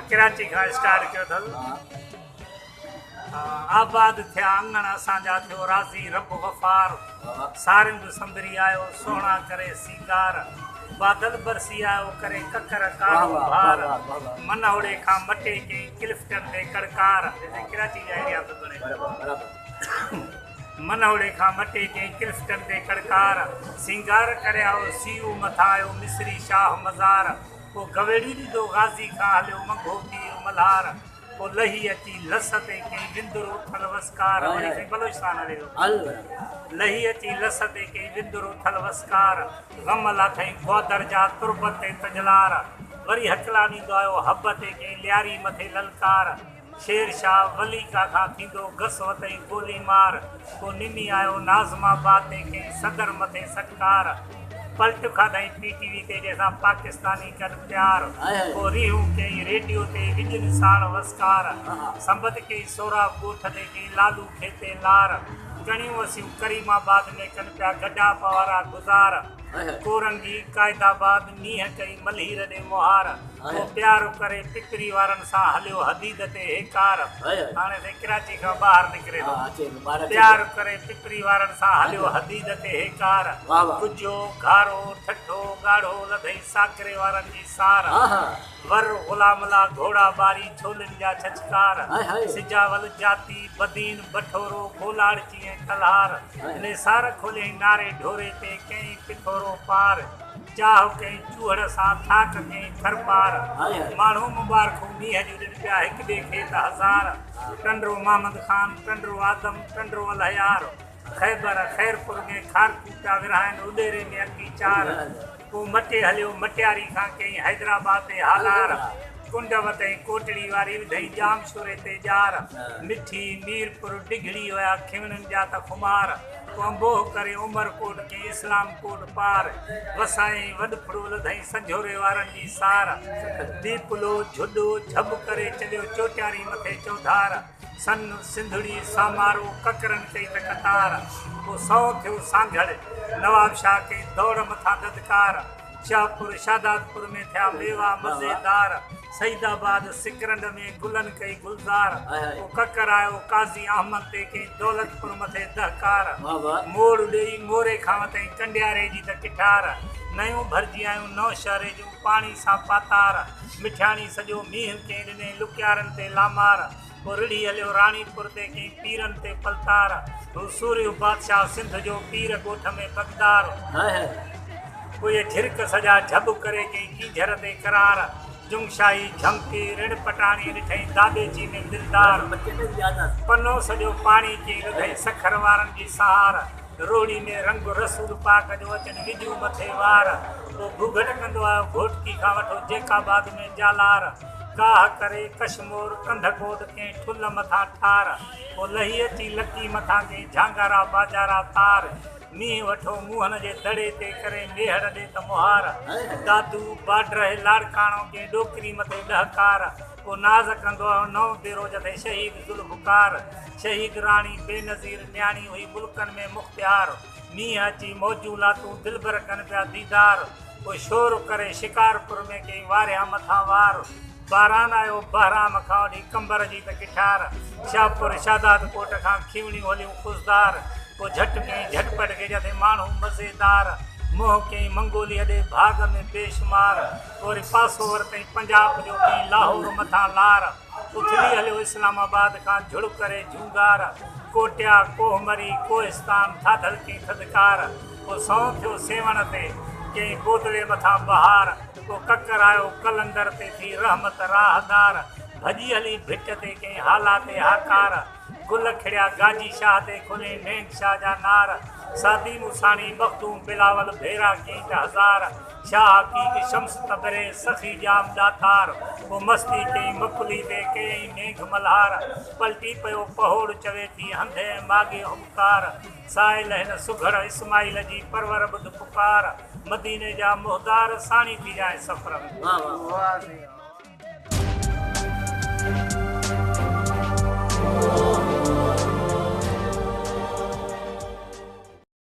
कराची खां स्टार्ट कयो अथसि। आबाद थिया अंगण असांजा थियो राज़ी रब वफ़ार, सारियुनि संभरी आयो सोहणा करे सींगार, बादल बरसी आयो करे ककर कारो भार, मन ओड़े खां मटे के क्लिफ्टन ते कड़कार। कराची जा एरिया तो बने मन ओड़े खां मटे के क्लिफ्टन ते कड़कार, सिंगार करे आओ सीऊ मथा आयो मिस्री शाह मज़ार, को गवेड़ी ॾिठो गाज़ी खां हलियो मंगो पीर मल्हार, को लही अची लस ते कई विंदुर उथल वस्कार। बलोचिस्तान हले लही अची लस ते कई विंदुर उथल वस्कार, गम लाथई ग्वादर जा तुर्बत ते तजलार, वरी हकला ॾींदो आयो हब ते कई लियारी मथे ललकार, शेर शाह वली का खां थींदो घस वतई गोली मार, को निमी आयो नाज़माबाद ते कई सदर मथे सटकार, पलट खाधई पीटीवी ते जैसा पाकिस्तानी कर प्यार, को रिहू कई रेडियो ते विजन साण वस्कार, संबत कई सोरा गोठ ते कई लालू खेते लार, कणियूं वसियूं करीमाबाद में कन पिया गड्ढा पवारा गुज़ार, कोरंगी कायदाबाद मींहं कई मल्हीर ॾे मुहार, को प्यार करे पिपरी वारनि सां हलियो हदीद ते हेकार। हाणे ते कराची खां ॿाहिरि निकिरे थो, प्यार करे पिपरी वारनि सां हलियो हदीद ते हेकार, कुझो घारो ठठो ॻाढ़ो लधई साकरे वारनि जी सार, वर गुलामला घोड़ा बारी छोलनि जा छचकार, सिजावल जाती बदीन बठोरो गोलाड़ची ऐं कलहार, निसार खोले नारे ढोरे ते कई पिथोरो पार, चाह कई चूहड़ सां थाक कई थरपार, माण्हू मुबारकूं मींहं जूं ॾिन पिया हिक ॿिए खे त हज़ार, टंडरो महमद खान टंडरो आदम टंडरो अलहयार, खैबर खैरपुर में खारकू पिया विरहाइनि उॾेरे में अकी चार, को मटे हलियो मटियारी खां कई हैदराबाद ते हालार, कुंड वतई कोटड़ी वारी विधई जाम शोरे ते जार, मिठी मीरपुर डिघड़ी हुया खिवणनि जा त खुमार, को अंबोह करे उमरकोट के इस्लाम कोट पार, वसाई वॾफड़ो लधई संझोरे वारनि जी सार, दीपलो झुॾो झब करे चलियो चोटियारी मथे चौधार, सन सिंधड़ी सामारो ककरनि कई त कतार, को सौ थियो सांघड़ नवाब शाह कई दौड़ मथां ददकार, शाहपुर शादातपुर में थिया मेवा मज़ेदार, सईदाबाद सिकरंड में गुलन कई गुलजार, को ककर आयो काज़ी अहमद ते कई दौलतपुर मथे दहकार, मोड़ ॾेई मोरे खां वतई कंडियारे जी त किठार, नयूं भरिजी आयूं नौशहरे जूं पाणी सां पातार, मिठियाणी सॼो मींहुं कंहिं ॾिने लुकियारनि ते लामार, को रिड़ी हलियो राणीपुर ते कई पीरनि ते पलतार, हू सूर्य बादशाह सिंध जो पीर ॻोठ में बगदार, कोई झिरक सॼा झब करे कई कीझर ते करार, जुमशाही झमकी रिण पटाणी ॾिठई दाबेची में दिलदार, पनो सॼो पाणी कई विधई सखर वारनि जी सहार, रोड़ी में रंग रसूल पाक जो अचनि विझूं मथे वार, पोइ घुघट कंदो आयो घोटकी खां वठो जेकाबाद में जालार, काह करे कशमोर कंधकोट कंहिं ठुल मथां ठार, पोइ लही अची लकी मथां कंहिं झांगारा बाजारा तार, मींहुं वठो मुंहनि जे दड़े ते करे मेहर ॾे त मुहार, दादू बाड्र लाड़काणो के डोकरी मथे ॾहकार, को नाज़ कंदो आयो नओं बेरोज ते शहीद ज़ुल्फ़कार, शहीद राणी बेनज़ीर न्याणी हुई मुल्कनि में मुख़्तियार, मींहुं अची मौजूं लातूं दिलबर कनि पिया दीदार, को शोर करे शिकारपुर में कई वारिया मथां वार, बारान आयो बहराम खां वठी कंबर जी त किठार, शाहपुर शादात कोट खां खीवणियूं हलियूं ख़ुशदार, को झट कई झटपट के जते माण्हू मज़ेदार, मोह कई मंगोलिया ॾे भाग में बेशुमार, वरी पासो वरितई पंजाब जो कई लाहौर मथां लार, उथली हलियो इस्लामाबाद खां झुड़ करे झूंगार, कोटिया कोहमरी कोहिस्तान थाधल कई थदकार, को सौ थियो सेवण ते कई बोतले मथां बहार, को ककर आयो कलंदर ते थी रहमत राहदार, भॼी हली भिट ते कई हाला ते हाकार, गुल खिड़िया गाजी शाह ते खुले नेंग शाह जा नार, सादी मुसाणी बख्तूं बिलावल भेरा कई त हज़ार, शाह की शम्स तबरे सखी जाम दातार, वो मस्ती कई मकुली ते कई नेंग मल्हार, पलटी पियो पहोड़ चवे थी हंधे मागे हुमकार, साहिल हिन सुघड़ इस्माइल जी परवर बुध पुकार, मदीने जा मुहदार साणी थी जाए सफ़र में।